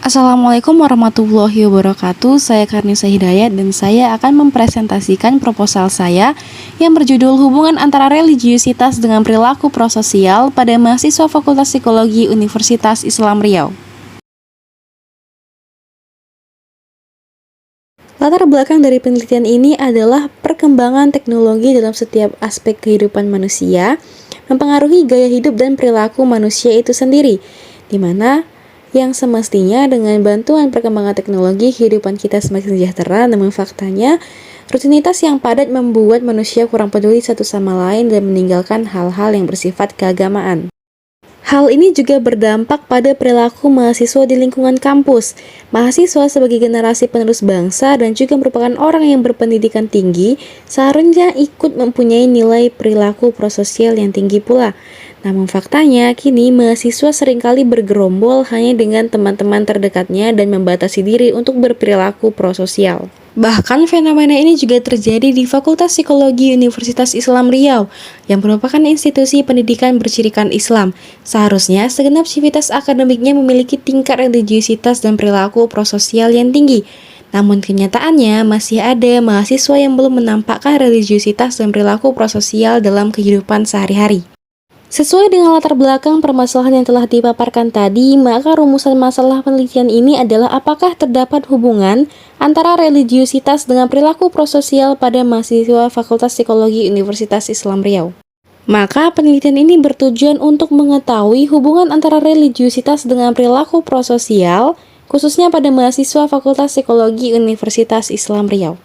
Assalamualaikum warahmatullahi wabarakatuh. Saya Karnisa Hidayat dan saya akan mempresentasikan proposal saya yang berjudul Hubungan antara religiusitas dengan perilaku prososial pada mahasiswa Fakultas Psikologi Universitas Islam Riau. Latar belakang dari penelitian ini adalah perkembangan teknologi dalam setiap aspek kehidupan manusia mempengaruhi gaya hidup dan perilaku manusia itu sendiri, di mana yang semestinya dengan bantuan perkembangan teknologi kehidupan kita semakin sejahtera, namun faktanya rutinitas yang padat membuat manusia kurang peduli satu sama lain dan meninggalkan hal-hal yang bersifat keagamaan. Hal ini juga berdampak pada perilaku mahasiswa di lingkungan kampus. Mahasiswa sebagai generasi penerus bangsa dan juga merupakan orang yang berpendidikan tinggi, seharusnya ikut mempunyai nilai perilaku prososial yang tinggi pula. Namun faktanya, kini mahasiswa seringkali bergerombol hanya dengan teman-teman terdekatnya dan membatasi diri untuk berperilaku prososial. Bahkan fenomena ini juga terjadi di Fakultas Psikologi Universitas Islam Riau, yang merupakan institusi pendidikan bercirikan Islam. Seharusnya segenap sivitas akademiknya memiliki tingkat religiusitas dan perilaku prososial yang tinggi. Namun kenyataannya masih ada mahasiswa yang belum menampakkan religiusitas dan perilaku prososial dalam kehidupan sehari-hari. Sesuai dengan latar belakang permasalahan yang telah dipaparkan tadi, maka rumusan masalah penelitian ini adalah apakah terdapat hubungan antara religiusitas dengan perilaku prososial pada mahasiswa Fakultas Psikologi Universitas Islam Riau. Maka penelitian ini bertujuan untuk mengetahui hubungan antara religiusitas dengan perilaku prososial, khususnya pada mahasiswa Fakultas Psikologi Universitas Islam Riau.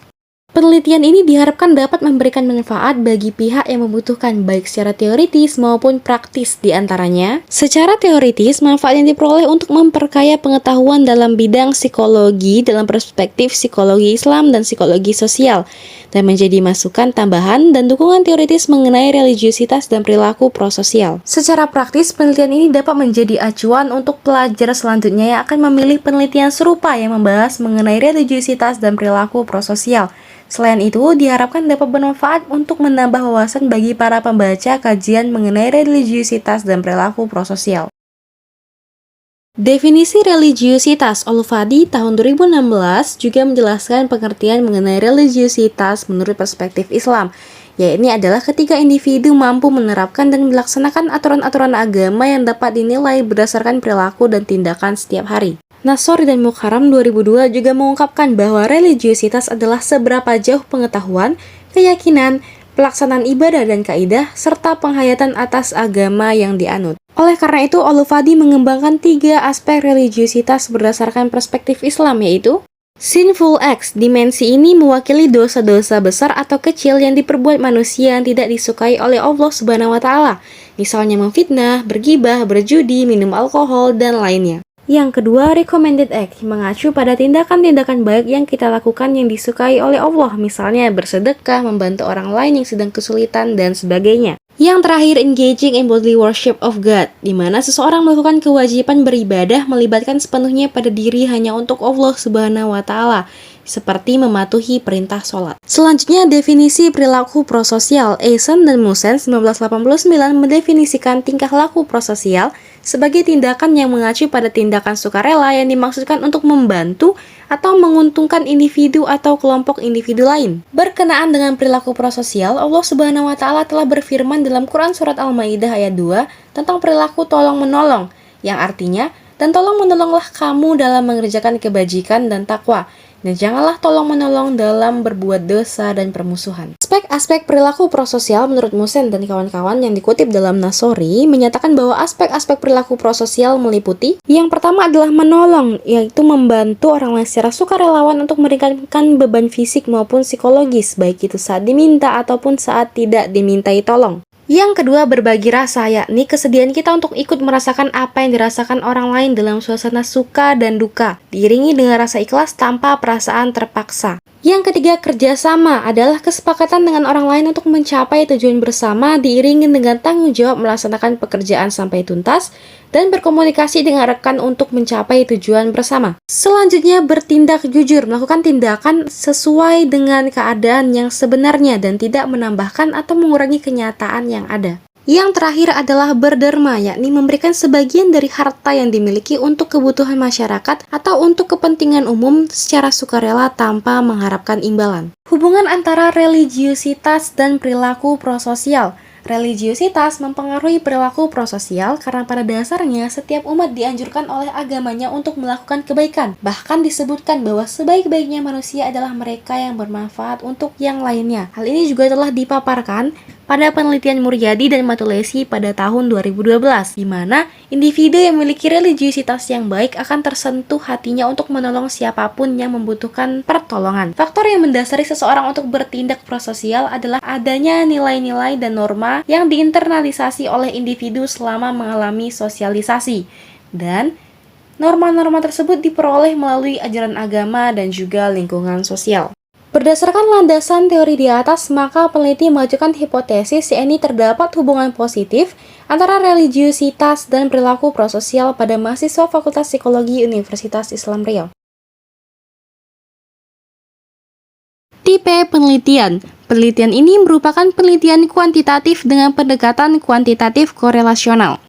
Penelitian ini diharapkan dapat memberikan manfaat bagi pihak yang membutuhkan baik secara teoritis maupun praktis di antaranya. Secara teoritis, manfaat yang diperoleh untuk memperkaya pengetahuan dalam bidang psikologi dalam perspektif psikologi Islam dan psikologi sosial, dan menjadi masukan tambahan dan dukungan teoritis mengenai religiusitas dan perilaku prososial. Secara praktis, penelitian ini dapat menjadi acuan untuk pelajar selanjutnya yang akan memilih penelitian serupa yang membahas mengenai religiusitas dan perilaku prososial. Selain itu, diharapkan dapat bermanfaat untuk menambah wawasan bagi para pembaca kajian mengenai religiusitas dan perilaku prososial. Definisi religiusitas Al-Fadi tahun 2016 juga menjelaskan pengertian mengenai religiusitas menurut perspektif Islam, yaitu adalah ketika individu mampu menerapkan dan melaksanakan aturan-aturan agama yang dapat dinilai berdasarkan perilaku dan tindakan setiap hari. Nasori dan Mukharam 2002 juga mengungkapkan bahwa religiusitas adalah seberapa jauh pengetahuan, keyakinan, pelaksanaan ibadah dan kaidah, serta penghayatan atas agama yang dianut. Oleh karena itu, Al-Fadi mengembangkan 3 aspek religiusitas berdasarkan perspektif Islam, yaitu sinful acts. Dimensi ini mewakili dosa-dosa besar atau kecil yang diperbuat manusia yang tidak disukai oleh Allah Subhanahu wa Ta'ala, misalnya memfitnah, bergibah, berjudi, minum alkohol, dan lainnya. Yang kedua, recommended act, mengacu pada tindakan-tindakan baik yang kita lakukan yang disukai oleh Allah, misalnya bersedekah, membantu orang lain yang sedang kesulitan, dan sebagainya. Yang terakhir, engaging in bodily worship of God, di mana seseorang melakukan kewajiban beribadah melibatkan sepenuhnya pada diri hanya untuk Allah Subhanahu wa Ta'ala, seperti mematuhi perintah sholat. Selanjutnya, definisi perilaku prososial. Eisen dan Musen 1989 mendefinisikan tingkah laku prososial sebagai tindakan yang mengacu pada tindakan sukarela yang dimaksudkan untuk membantu atau menguntungkan individu atau kelompok individu lain. Berkenaan dengan perilaku prososial, Allah Subhanahu wa Ta'ala telah berfirman dalam Quran Surat Al-Maidah ayat 2 tentang perilaku tolong-menolong, yang artinya, dan tolong-menolonglah kamu dalam mengerjakan kebajikan dan takwa, dan janganlah tolong-menolong dalam berbuat dosa dan permusuhan. Aspek-aspek perilaku prososial menurut Musen dan kawan-kawan yang dikutip dalam Nasori menyatakan bahwa aspek-aspek perilaku prososial meliputi yang pertama adalah menolong, yaitu membantu orang lain secara sukarelawan untuk meringankan beban fisik maupun psikologis, baik itu saat diminta ataupun saat tidak dimintai tolong. Yang kedua, berbagi rasa, yakni kesediaan kita untuk ikut merasakan apa yang dirasakan orang lain dalam suasana suka dan duka, diiringi dengan rasa ikhlas tanpa perasaan terpaksa. Yang ketiga, kerjasama adalah kesepakatan dengan orang lain untuk mencapai tujuan bersama, diiringi dengan tanggung jawab melaksanakan pekerjaan sampai tuntas, dan berkomunikasi dengan rekan untuk mencapai tujuan bersama. Selanjutnya, bertindak jujur, melakukan tindakan sesuai dengan keadaan yang sebenarnya dan tidak menambahkan atau mengurangi kenyataan yang ada. Yang terakhir adalah berderma, yakni memberikan sebagian dari harta yang dimiliki untuk kebutuhan masyarakat atau untuk kepentingan umum secara sukarela tanpa mengharapkan imbalan. Hubungan antara religiusitas dan perilaku prososial. Religiusitas mempengaruhi perilaku prososial karena pada dasarnya setiap umat dianjurkan oleh agamanya untuk melakukan kebaikan. Bahkan disebutkan bahwa sebaik-baiknya manusia adalah mereka yang bermanfaat untuk yang lainnya. Hal ini juga telah dipaparkan pada penelitian Muryadi dan Matulesi pada tahun 2012, di mana individu yang memiliki religiusitas yang baik akan tersentuh hatinya untuk menolong siapapun yang membutuhkan pertolongan. Faktor yang mendasari seseorang untuk bertindak prososial adalah adanya nilai-nilai dan norma yang diinternalisasi oleh individu selama mengalami sosialisasi. Dan norma-norma tersebut diperoleh melalui ajaran agama dan juga lingkungan sosial. Berdasarkan landasan teori di atas, maka peneliti mengajukan hipotesis yakni terdapat hubungan positif antara religiusitas dan perilaku prososial pada mahasiswa Fakultas Psikologi Universitas Islam Riau. Tipe penelitian. Penelitian ini merupakan penelitian kuantitatif dengan pendekatan kuantitatif korelasional.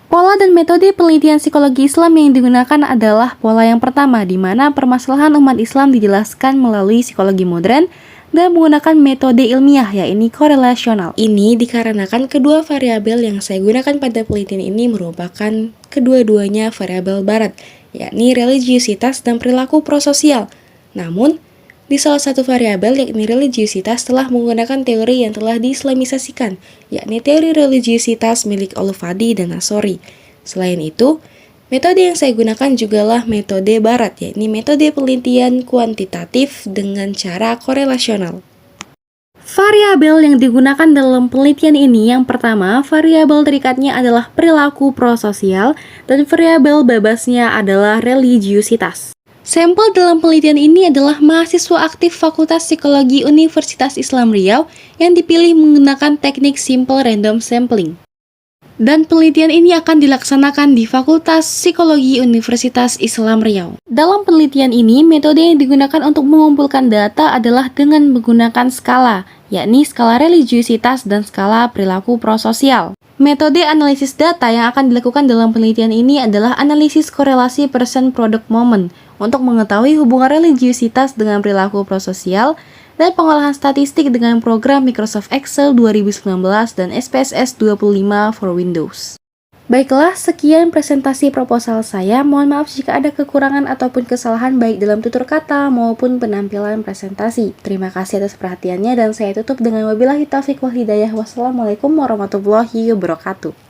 Pola dan metode penelitian psikologi Islam yang digunakan adalah pola yang pertama, di mana permasalahan umat Islam dijelaskan melalui psikologi modern dan menggunakan metode ilmiah, yaitu korelasional. Ini dikarenakan kedua variabel yang saya gunakan pada penelitian ini merupakan kedua-duanya variabel barat, yakni religiusitas dan perilaku prososial. Namun, di salah satu variabel yakni religiusitas telah menggunakan teori yang telah diislamisasikan, yakni teori religiusitas milik Al-Fadi dan Nasori. Selain itu, metode yang saya gunakan jugalah metode barat, yakni metode penelitian kuantitatif dengan cara korelasional. Variabel yang digunakan dalam penelitian ini yang pertama, variabel terikatnya adalah perilaku prososial dan variabel bebasnya adalah religiusitas. Sampel dalam penelitian ini adalah mahasiswa aktif Fakultas Psikologi Universitas Islam Riau yang dipilih menggunakan teknik simple random sampling. Dan penelitian ini akan dilaksanakan di Fakultas Psikologi Universitas Islam Riau. Dalam penelitian ini, metode yang digunakan untuk mengumpulkan data adalah dengan menggunakan skala, yakni skala religiusitas dan skala perilaku prososial. Metode analisis data yang akan dilakukan dalam penelitian ini adalah analisis korelasi persen product moment untuk mengetahui hubungan religiusitas dengan perilaku prososial dan pengolahan statistik dengan program Microsoft Excel 2019 dan SPSS 25 for Windows. Baiklah, sekian presentasi proposal saya. Mohon maaf jika ada kekurangan ataupun kesalahan baik dalam tutur kata maupun penampilan presentasi. Terima kasih atas perhatiannya dan saya tutup dengan wabillahi taufiq wal hidayah. Wassalamualaikum warahmatullahi wabarakatuh.